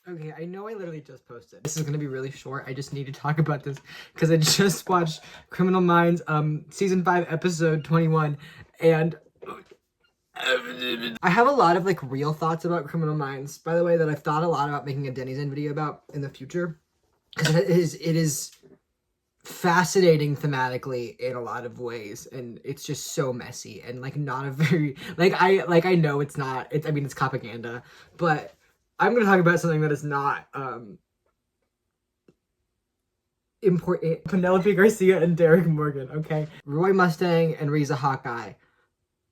Okay, I know I literally just posted. This is gonna be really short. I just need to talk about this because I just watched Criminal Minds, season 5, episode 21, and I have a lot of like real thoughts about Criminal Minds, by the way, that I've thought a lot about making a Denizen video about in the future. Because it is fascinating thematically in a lot of ways, and it's just so messy and like not a very I know it's not, I mean it's propaganda, but I'm gonna talk about something that is not important. Penelope Garcia and Derek Morgan, okay? Roy Mustang and Riza Hawkeye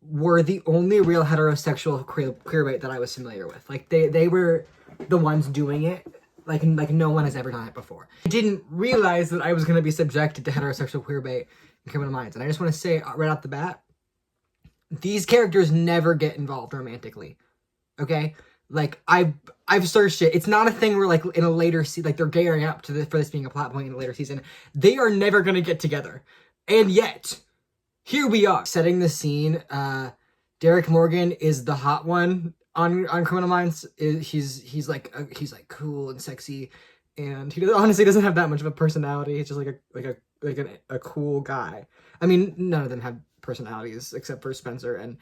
were the only real heterosexual queerbait that I was familiar with. Like they were the ones doing it. Like no one has ever done it before. I didn't realize that I was going to be subjected to heterosexual queerbait in Criminal Minds. And I just want to say right off the bat, these characters never get involved romantically. Okay? Like I've searched it. It's not a thing where like in a later season, like they're gearing up to for this being a plot point in a later season. They are never going to get together. And yet, here we are setting the scene. Derek Morgan is the hot one on Criminal Minds. He's like cool and sexy, and he honestly doesn't have that much of a personality. He's just like a cool guy. I mean, none of them have personalities except for Spencer and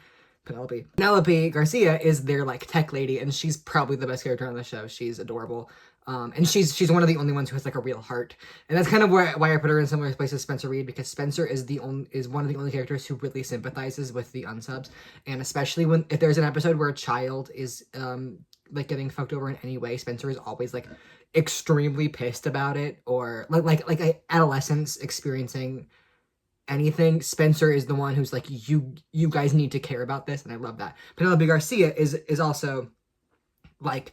Penelope. Penelope Garcia is their like tech lady, and she's probably the best character on the show. She's adorable. And she's one of the only ones who has like a real heart, and that's kind of why I put her in similar place as Spencer Reed, because Spencer is one of the only characters who really sympathizes with the unsubs, and especially if there's an episode where a child is like getting fucked over in any way, Spencer is always like extremely pissed about it, or like adolescents experiencing anything. Spencer is the one who's like, you guys need to care about this, and I love that. Penelope Garcia is also like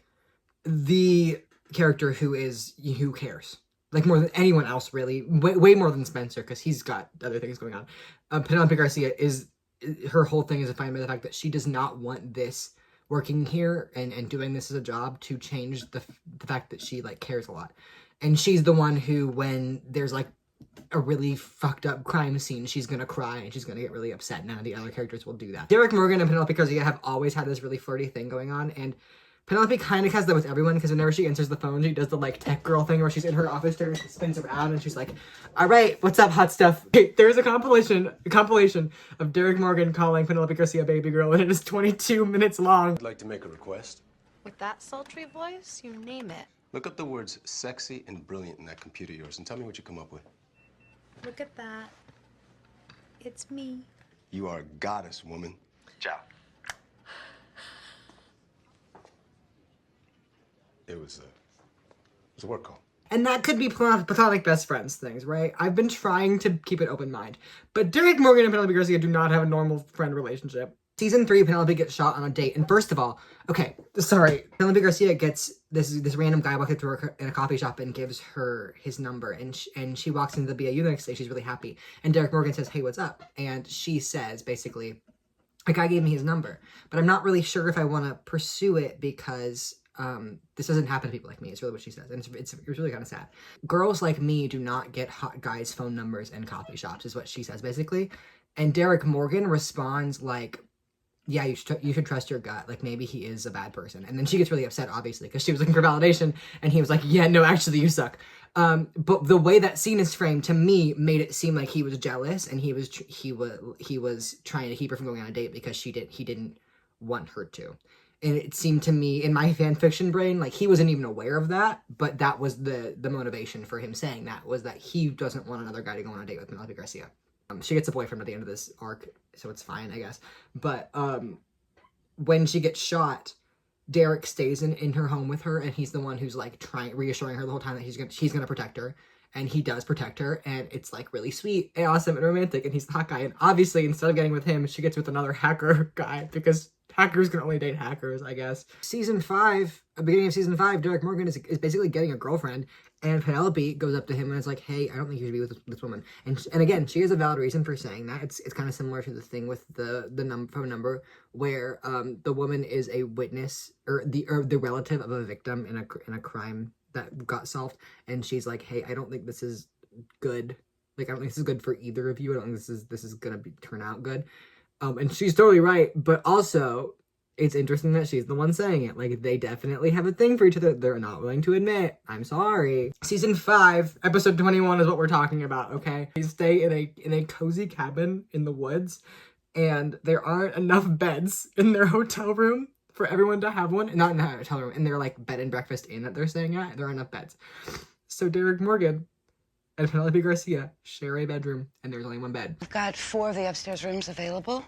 the character who cares, like more than anyone else, really, way more than Spencer, because he's got other things going on. Penelope Garcia her whole thing is defined by the fact that she does not want this working here and doing this as a job to change the fact that she like cares a lot. And she's the one who, when there's like a really fucked up crime scene, she's gonna cry and she's gonna get really upset. None of the other characters will do that. Derek Morgan and Penelope Garcia have always had this really flirty thing going on, and Penelope kind of has that with everyone, because whenever she answers the phone, she does the like tech girl thing where she's in her office chair and she spins around and she's like, all right, what's up, hot stuff? Okay, there's a compilation of Derek Morgan calling Penelope Garcia baby girl, and it is 22 minutes long. I'd like to make a request. With that sultry voice, you name it. Look up the words sexy and brilliant in that computer of yours and tell me what you come up with. Look at that. It's me. You are a goddess, woman. Ciao. It was a work call. And that could be platonic best friends things, right? I've been trying to keep an open mind. But Derek Morgan and Penelope Garcia do not have a normal friend relationship. Season 3, Penelope gets shot on a date. And first of all, okay, sorry. Penelope Garcia gets this random guy walking through her in a coffee shop and gives her his number. And she walks into the BAU the next day. She's really happy. And Derek Morgan says, hey, what's up? And she says, basically, a guy gave me his number, but I'm not really sure if I want to pursue it because this doesn't happen to people like me. It's really what she says. And it's really kind of sad. Girls like me do not get hot guys' phone numbers in coffee shops, is what she says, basically. And Derek Morgan responds like, yeah, you should trust your gut. Like, maybe he is a bad person. And then she gets really upset, obviously, because she was looking for validation. And he was like, yeah, no, actually, you suck. But the way that scene is framed, to me, made it seem like he was jealous. And he was trying to keep her from going on a date because he didn't want her to. And it seemed to me, in my fan fiction brain, like he wasn't even aware of that. But that was the motivation for him saying that, was that he doesn't want another guy to go on a date with Penelope Garcia. She gets a boyfriend at the end of this arc, so it's fine, I guess. But when she gets shot, Derek stays in her home with her, and he's the one who's like reassuring her the whole time that he's gonna protect her, and he does protect her, and it's like really sweet and awesome and romantic, and he's the hot guy. And obviously, instead of getting with him, she gets with another hacker guy, because hackers can only date hackers, I guess. Season 5, beginning of season 5, Derek Morgan is basically getting a girlfriend, and Penelope goes up to him and is like, hey, I don't think you should be with this woman. And again, she has a valid reason for saying that. It's kind of similar to the thing with the phone number, where the woman is a witness, or the relative of a victim in a crime that got solved, and she's like, hey, I don't think this is good. Like, I don't think this is good for either of you. I don't think this is gonna turn out good. And she's totally right, but also it's interesting that she's the one saying it. Like, they definitely have a thing for each other they're not willing to admit. I'm sorry. Season 5, episode 21 is what we're talking about, okay? They stay in a cozy cabin in the woods, and there aren't enough beds in their hotel room for everyone to have one. Not in the hotel room, in their, like, bed and breakfast inn that they're staying at. There aren't enough beds. So Derek Morgan and Penelope Garcia share a bedroom, and there's only one bed. We've got 4 of the upstairs rooms available.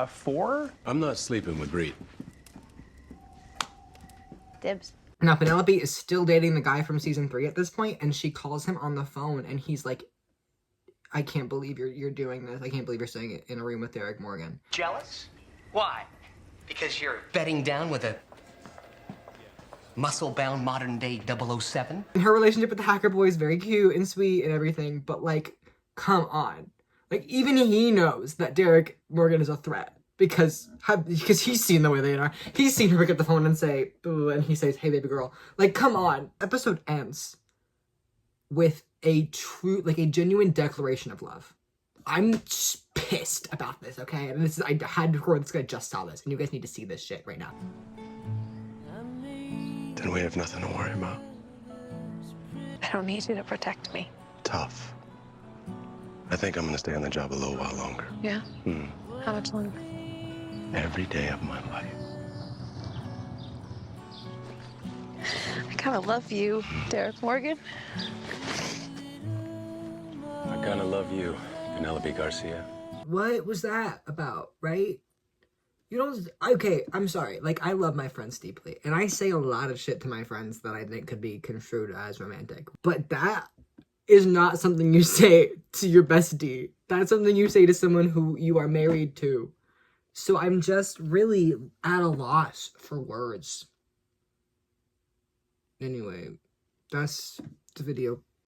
4? I'm not sleeping with Reed. Dibs. Now, Penelope is still dating the guy from season 3 at this point, and she calls him on the phone, and he's like, I can't believe you're doing this. I can't believe you're staying in a room with Derek Morgan. Jealous? Why? Because you're bedding down with a muscle-bound modern-day 007? And her relationship with the hacker boy is very cute and sweet and everything, but, like, come on. Like, even he knows that Derek Morgan is a threat. Because he's seen the way they are. He's seen her pick up the phone and say, ooh, and he says, hey, baby girl. Like, come on. Episode ends with a genuine declaration of love. I'm pissed about this, okay? And I had to record this because I just saw this. And you guys need to see this shit right now. Then we have nothing to worry about. I don't need you to protect me. Tough. I think I'm gonna stay on the job a little while longer. Yeah? How much longer? Every day of my life. I kind of love you, Derek Morgan. I kinda love you, Penelope Garcia. What was that about, right? You don't... Okay, I'm sorry. Like, I love my friends deeply. And I say a lot of shit to my friends that I think could be construed as romantic. But that is not something you say to your bestie. That's something you say to someone who you are married to. So I'm just really at a loss for words. Anyway, that's the video.